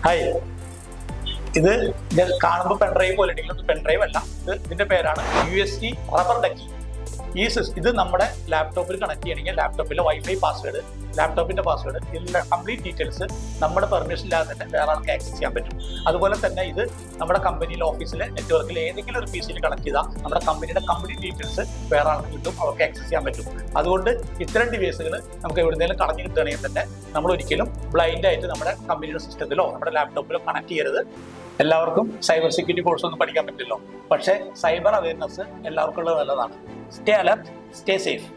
Hi, ഇത് കാണുമ്പോൾ pen drive പോലെ ഉണ്ടെങ്കിലും പെൻഡ്രൈവ് അല്ല. ഇതിന്റെ പേരാണ് USB റബ്ബർ ഡക്കി. ഇത് നമ്മുടെ ലാപ്ടോപ്പിൽ കണക്ട് ചെയ്യണമെങ്കിൽ ലാപ്ടോപ്പിലെ വൈഫൈ പാസ്വേഡ്, ലാപ്ടോപ്പിന്റെ പാസ്വേഡ്, എല്ലാ കംപ്ലീറ്റ് ഡീറ്റെയിൽസ് നമ്മുടെ പെർമിഷൻ ഇല്ലാതെ തന്നെ വേറെ ആൾക്ക് ആക്സസ് ചെയ്യാൻ പറ്റും. അതുപോലെ തന്നെ ഇത് നമ്മുടെ കമ്പനിയിലെ ഓഫീസിലെ നെറ്റ്വർക്കിൽ ഏതെങ്കിലും ഒരു PC കണക്ട് ചെയ്താൽ നമ്മുടെ കമ്പനിയുടെ കംപ്ലീറ്റ് ഡീറ്റെയിൽസ് വേറെ ആൾക്ക് കിട്ടും, അവർക്ക് ആക്സസ് ചെയ്യാൻ പറ്റും. അതുകൊണ്ട് ഇത്തരം ഡിവൈസുകൾ നമുക്ക് എവിടെയെങ്കിലും കളഞ്ഞു കിട്ടുകയാണെങ്കിൽ തന്നെ നമ്മൾ ഒരിക്കലും ബ്ലൈൻഡ് ആയിട്ട് നമ്മുടെ കമ്പനിയുടെ സിസ്റ്റത്തിലോ നമ്മുടെ ലാപ്ടോപ്പിലോ കണക്ട് ചെയ്യരുത്. എല്ലാവർക്കും സൈബർ സെക്യൂരിറ്റി കോഴ്സ് ഒന്നും പഠിക്കാൻ പറ്റില്ലോ, പക്ഷേ സൈബർ അവയർനെസ് എല്ലാവർക്കും ഉള്ളത് നല്ലതാണ്. Stay alert, stay safe.